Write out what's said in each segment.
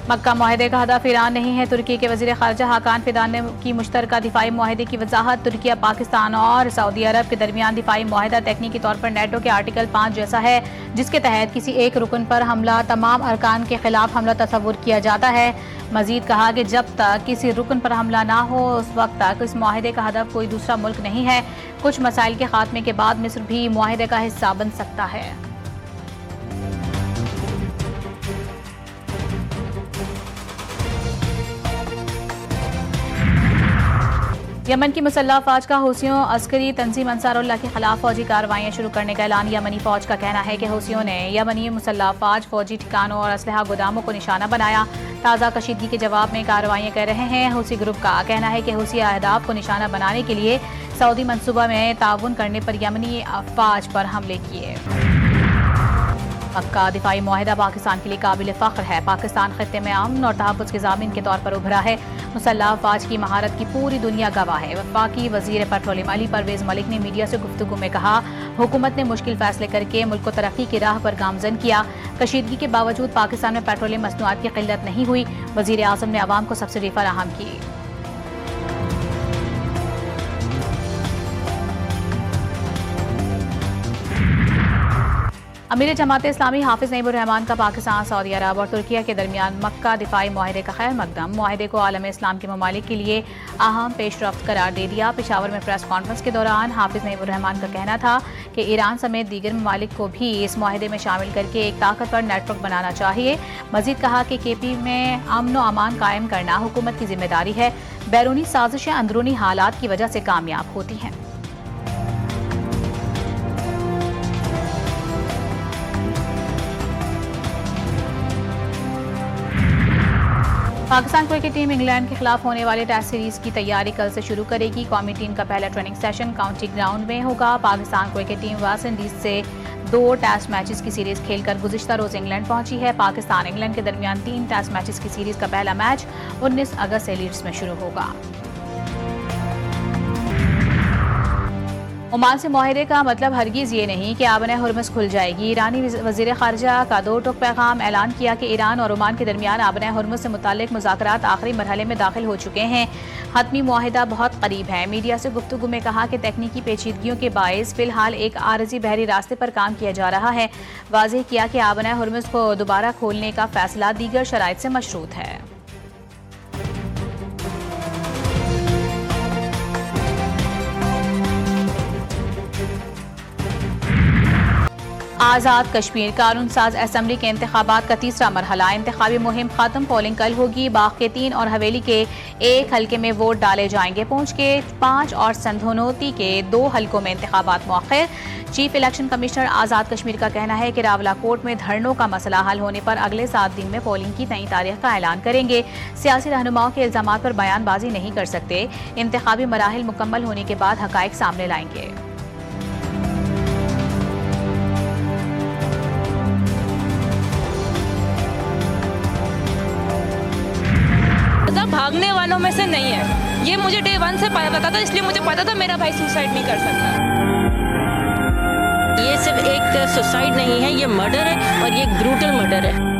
मक्का मुआहदे का हदफ ईरान नहीं है। तुर्की के वज़ीर ख़ारजा हाकान फिदान ने की मुश्तरका दिफाई मुआहदे की वजाहत। तुर्की पाकिस्तान और सऊदी अरब के दरमियान दिफाई मुआहदा तकनीकी तौर पर नेटो के आर्टिकल 5 जैसा है, जिसके तहत किसी एक रुकन पर हमला तमाम अरकान के खिलाफ हमला तस्वुर किया जाता है। मजीद कहा कि जब तक किसी रुकन पर हमला ना हो उस वक्त तक इस मुआहदे का हदफ कोई दूसरा मुल्क नहीं है। कुछ मसाइल के खात्मे के बाद मिस्र भी मुआहदे का हिस्सा बन सकता है। यमन की मुसल्लह फौज का हूसियों अस्करी तंजीम अंसारुल्लाह के खिलाफ फौजी कार्रवाइयां शुरू करने का ऐलान। यमनी फौज का कहना है कि हूसियों ने यमनी मुसल्लह फौज फौजी ठिकानों और असलहा गोदामों को निशाना बनाया। ताज़ा कशीदगी के जवाब में कार्रवाइयां कर रहे हैं। हूसी ग्रुप का कहना है कि हूसी अहदाफ को निशाना बनाने के लिए सऊदी मनसूबा में ताउन करने पर यमनी फौज पर हमले किए। मक्का दिफाई मुआहदा पाकिस्तान के लिए काबिल फ़ख्र है। पाकिस्तान खित्ते में अमन और तहफ़्फ़ुज़ के ज़ामिन के तौर पर उभरा है। मुसल्लह फ़ौज की महारत की पूरी दुनिया गवाह है। वफाकी वज़ीर पेट्रोलियम अली परवेज़ मलिक ने मीडिया से गुफ्तगू में कहा, हुकूमत ने मुश्किल फैसले करके मुल्क को तरक्की की राह पर गामज़न किया। कशीदगी के बावजूद पाकिस्तान में पेट्रोलियम मसनूआत की क़िल्लत नहीं हुई। वज़ीर आज़म ने अवाम को सब्सिडी फराहम की। अमीर जमात इस्लामी हाफिज नईमुर रहमान का पाकिस्तान, सऊदी अरब और तुर्की के दरमियान मक्का दिफाई मुआहदे का खैर मकदम। मुआहदे को आलम इस्लाम के ममालिक के लिए अहम पेशरफ्त करार दे दिया। पेशावर में प्रेस कॉन्फ्रेंस के दौरान हाफिज नईमुर रहमान का कहना था कि ईरान समेत दीगर ममालिक को भी इस मुआहदे में शामिल करके एक ताकतवर नेटवर्क बनाना चाहिए। मजीद कहा कि KP में अमन व अमान कायम करना हुकूमत की जिम्मेदारी है। बैरूनी साजिशें अंदरूनी हालात की वजह से कामयाब होती हैं। पाकिस्तान क्रिकेट टीम इंग्लैंड के खिलाफ होने वाले टेस्ट सीरीज की तैयारी कल से शुरू करेगी। कौमी टीम का पहला ट्रेनिंग सेशन काउंटी ग्राउंड में होगा। Pakistan cricket team West Indies से 2 टेस्ट मैचेस की सीरीज खेलकर गुज़िश्ता रोज इंग्लैंड पहुंची है। पाकिस्तान इंग्लैंड के दरमियान 3 टेस्ट मैचेस की सीरीज का पहला मैच 19 अगस्त से लीड्स में शुरू होगा। ओमान से मुआहदे का मतलब हरगिज ये नहीं कि आबन हुर्मुज़ खुल जाएगी। ईरानी वज़ीर ख़ारजा का 2 टूक पैगाम ऐलान किया कि ईरान और ओमान के दरमियान आबन हुर्मुज़ से मुताल्लिक़ मुज़ाकरात आखिरी मरहले में दाखिल हो चुके हैं। हतमी मुआहदा बहुत करीब है। मीडिया से गुफ्तगू में कहा कि तकनीकी पेचीदगियों के बायस फ़िलहाल एक आरज़ी बहरी रास्ते पर काम किया जा रहा है। वाज़ेह किया कि आबन हुर्मुज़ को दोबारा खोलने का फ़ैसला दीगर शराइत से मशरूत है। आज़ाद कश्मीर कानून साज असम्बली के इंतखाबात का तीसरा मरहला। इंतखाबी मुहिम खत्म, पोलिंग कल होगी। बाग के 3 और हवेली के 1 हल्के में वोट डाले जाएंगे। पूंछ के 5 और संधनोती के 2 हल्कों में इंतखाबात मौखिर। Chief election commissioner Azad Kashmir का कहना है कि रावलाकोट में धरनों का मसला हल होने पर अगले 7 दिन में पोलिंग की नई तारीख का ऐलान करेंगे। सियासी रहनुमाओं के इल्जामात पर बयानबाजी नहीं कर सकते। इंतखाबी मराहिल मुकम्मल होने के बाद हकाइक सामने लाएंगे। भागने वालों में से नहीं है। ये मुझे डे 1 से पता था, इसलिए मुझे पता था मेरा भाई सुसाइड नहीं कर सकता। ये सिर्फ एक सुसाइड नहीं है, ये मर्डर है और ये ब्रूटल मर्डर है।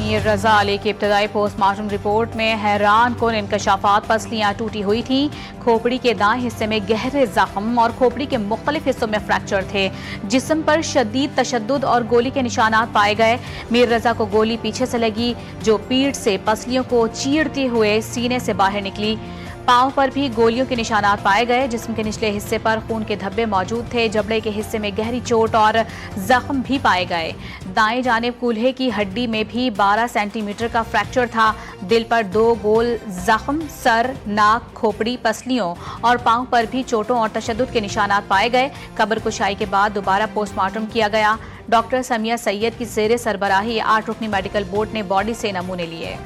मीर रजा अली की इब्तदाई पोस्टमार्टम रिपोर्ट में हैरान कुन इंकशाफात। पसलियाँ टूटी हुई थी, खोपड़ी के दाएं हिस्से में गहरे जख्म और खोपड़ी के मुख्तलिफ हिस्सों में फ्रैक्चर थे। जिस्म पर शदीद तशद्दुद और गोली के निशानात पाए गए। मीर रजा को गोली पीछे से लगी जो पीठ से पसलियों को चीरते हुए सीने से बाहर निकली। पांव पर भी गोलियों के निशानात पाए गए। जिस्म के निचले हिस्से पर खून के धब्बे मौजूद थे। जबड़े के हिस्से में गहरी चोट और जख्म भी पाए गए। दाएं जानिब कूल्हे की हड्डी में भी 12 सेंटीमीटर का फ्रैक्चर था। दिल पर 2 गोल जख्म, सर, नाक, खोपड़ी, पसलियों और पांव पर भी चोटों और तशद्दुद के निशानात पाए गए। कब्र कुशाई के बाद दोबारा पोस्टमार्टम किया गया। डॉक्टर समिया सैयद की ज़ेरे सरबराही 8 रुकनी मेडिकल बोर्ड ने बॉडी से नमूने लिए।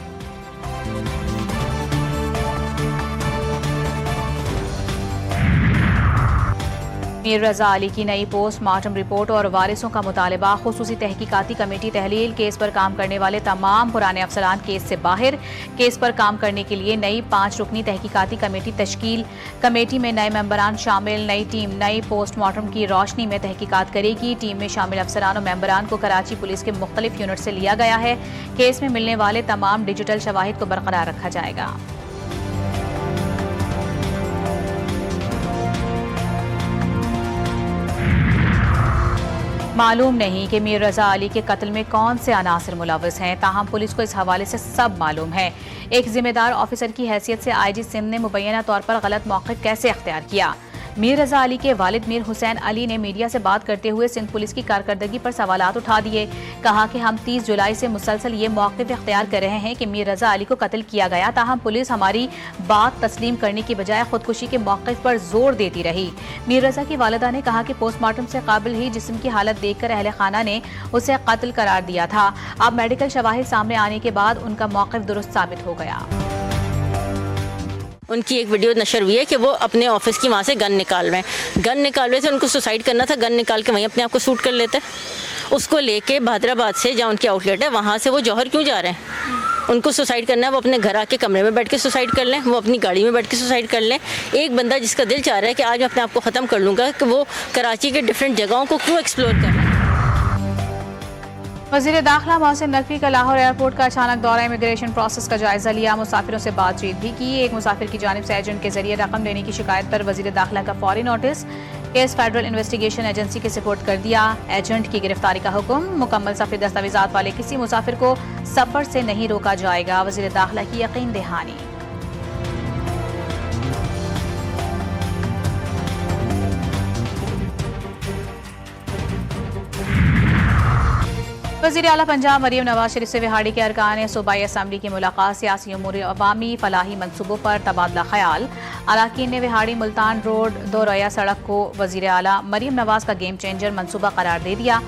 मीर रजा अली की नई पोस्टमार्टम रिपोर्ट और वारिसों का मुतालबा। खुसूसी तहकीकाती कमेटी तहलील। केस पर काम करने वाले तमाम पुराने अफसरान केस से बाहर। केस पर काम करने के लिए नई 5 रुकनी तहकीकाती कमेटी तश्कील। कमेटी में नए मेंबरान शामिल। नई टीम नई पोस्टमार्टम की रोशनी में तहकीकात करेगी। टीम में शामिल अफसरान और मेंबरान को कराची पुलिस के मुख्तलिफ यूनिट से लिया गया है। केस में मिलने वाले तमाम डिजिटल शवाहिद को बरकरार रखा जाएगा। मालूम नहीं कि मीर रजा अली के कत्ल में कौन से अनासिर मुलव्वस हैं, ताहम पुलिस को इस हवाले से सब मालूम है। एक जिम्मेदार ऑफिसर की हैसियत से आईजी सिंध ने मुबैना तौर पर गलत मौक़िफ़ कैसे अख्तियार किया। मीर रजा अली के वालिद मीर हुसैन अली ने मीडिया से बात करते हुए सिंध पुलिस की कारकर्दगी पर सवालात उठा दिए। कहा कि हम 30 जुलाई से मुसलसल ये मौक़िफ़ अख्तियार कर रहे हैं कि मीर रजा अली को कत्ल किया गया, ताहम पुलिस हमारी बात तस्लीम करने की बजाय खुदकुशी के मौक़िफ़ पर जोर देती रही। मीर रजा की वालिदा ने कहा कि पोस्टमार्टम से काबिल ही जिस्म की हालत देखकर अहले खाना ने उसे कत्ल करार दिया था। अब मेडिकल शवाहिद सामने आने के बाद उनका मौक़िफ़ दुरुस्त साबित हो गया। उनकी एक वीडियो नशर हुई है कि वो अपने ऑफिस की वहाँ से गन निकाल रहे हैं। गन निकाल रहे थे, उनको सुसाइड करना था, गन निकाल के वहीं अपने आप को शूट कर लेते। उसको लेके हैदराबाद से जहाँ उनकी आउटलेट है वहाँ से वो जौहर क्यों जा रहे हैं? उनको सुसाइड करना है, वो अपने घर आके कमरे में बैठ के सुसाइड कर लें, वो अपनी गाड़ी में बैठ के सुसाइड कर लें। एक बंदा जिसका दिल चाह रहा है कि आज मैं अपने आप को ख़त्म कर लूँगा, कि वो कराची के डिफरेंट जगहों को क्यों एक्सप्लोर कर रहे हैं। वज़ीर दाखिला मोहसिन नकवी का लाहौर एयरपोर्ट का अचानक दौरा इमिग्रेशन प्रोसेस का जायजा लिया। मुसाफिरों से बातचीत भी की। एक मुसाफिर की जानिब से एजेंट के जरिए रकम लेने की शिकायत पर वज़ीर दाखिला का फौरी notice. Case federal investigation agency के सुपुर्द कर दिया। एजेंट की गिरफ्तारी का हुक्म। मुकम्मल सफरी दस्तावेजात वाले किसी मुसाफिर को सफर से नहीं रोका जाएगा। वज़ीर दाखिला की यकीन दहानी। वज़ीर आला पंजाब मरीम नवाज शरीफ से विहाड़ी के अरकान सूबाई असम्बली की मुलाकात। सियासी उमूर अवामी फलाही मनसूबों पर तबादला ख्याल। अरकान ने विहाड़ी मुल्तान रोड 2 रोया सड़क को वज़ीर आला मरीम नवाज का गेम चेंजर मनसूबा करार दे दिया।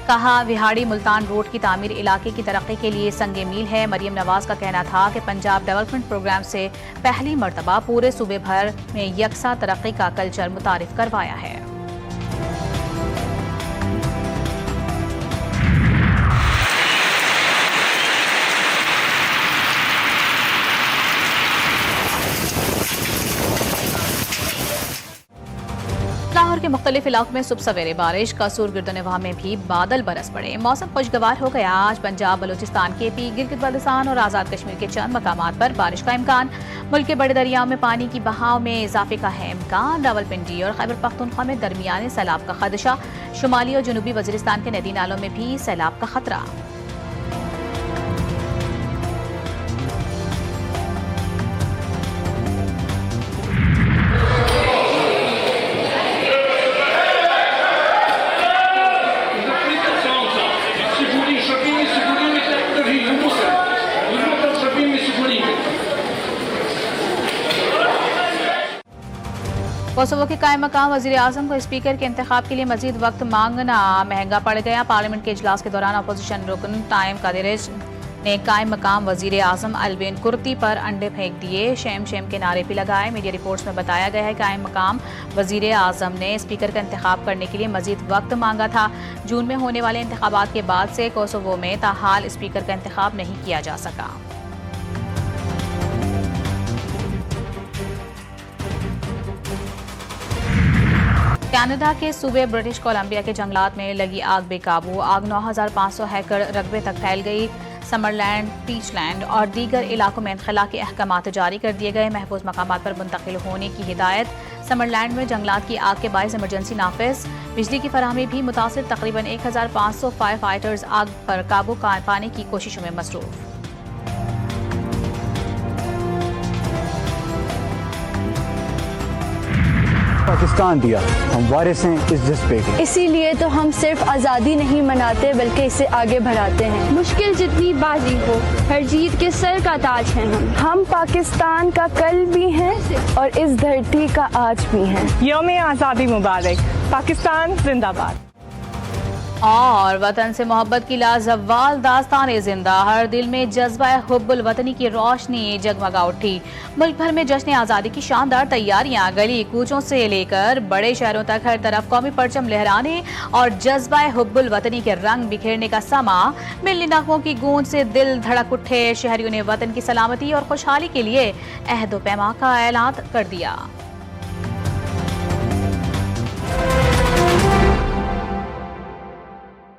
कहा विहाड़ी मुल्तान रोड की तामीर इलाके की तरक्की के लिए संगे मील है। मरीम नवाज का कहना था कि पंजाब डेवलपमेंट प्रोग्राम से पहली मरतबा पूरे सूबे भर में यकसा तरक्की का कल्चर मुतारिफ करवाया है। लाहौर के मुख्तलिफ इलाकों में सुबह सवेरे बारिश। कसूर गिरदोनवाह में भी बादल बरस पड़े। मौसम खुशगवार हो गया। आज पंजाब, बलूचिस्तान, केपी, गिलगित बल्तिस्तान और आज़ाद कश्मीर के चंद मकामात पर बारिश का इम्कान। मुल्क के बड़े दरियाओं में पानी की बहाव में इजाफे का है इम्कान। रावलपिंडी और खैबर पख्तूनख्वा में दरमियाने सैलाब का खदशा। शुमाली और जनूबी वजीरिस्तान के नदी नालों में भी सैलाब का खतरा। कोसोवो के कायम मकाम वज़ीर आज़म को स्पीकर के इंतखाब के लिए मजीद वक्त मांगना महंगा पड़ गया। पार्लियामेंट के इजलास के दौरान अपोजिशन रुकन टाइम कादिरिज ने कायम मकाम वज़ीर आज़म अलवेन कुर्ती पर अंडे फेंक दिए। शेम शेम के नारे भी लगाए। मीडिया रिपोर्ट्स में बताया गया है कायम मकाम वज़ीर आज़म ने स्पीकर का इंतखाब करने के लिए मजीद वक्त मांगा था। जून में होने वाले इंतखाबात के बाद से कोसोवो में ताहाल स्पीकर का इंतखाब नहीं किया जा सका। कनाडा के सूबे ब्रिटिश कोलंबिया के जंगलात में लगी आग बेकाबू। आग 9,500 एकड़ रकबे तक फैल गई। समरलैंड, पीचलैंड और दीगर इलाकों में इनखला के अहकामात जारी कर दिए गए। महफूज मकामात पर मुंतकिल होने की हिदायत। समरलैंड में जंगलात की आग के बायस इमरजेंसी नाफिज। बिजली की फराहमी भी मुतासिर। तकरीबन 1,500 फायर फाइटर्स आग पर काबू पाने की कोशिशों में मसरूफ। पाकिस्तान दिया, हम वारिस हैं इस जज्बे के। इसीलिए तो हम सिर्फ आज़ादी नहीं मनाते बल्कि इसे आगे बढ़ाते हैं। मुश्किल जितनी बाजी हो, हर जीत के सर का ताज हैं हम पाकिस्तान का कल भी हैं और इस धरती का आज भी हैं। यौम आज़ादी मुबारक। पाकिस्तान जिंदाबाद। और वतन से मोहब्बत की लाजवाल दास्तान जिंदा, हर दिल में जज्बा हुब्बुल वतनी की रोशनी जगमगा उठी। मुल्क भर में जश्न आज़ादी की शानदार तैयारियां, गली कूचों से लेकर बड़े शहरों तक हर तरफ कौमी परचम लहराने और जज्बा हुब्बुल वतनी के रंग बिखेरने का समा। मिलनी नगमों की गूंज से दिल धड़क उठे। शहरियों ने वतन की सलामती और खुशहाली के लिए अहद व पैमा का ऐलान कर दिया।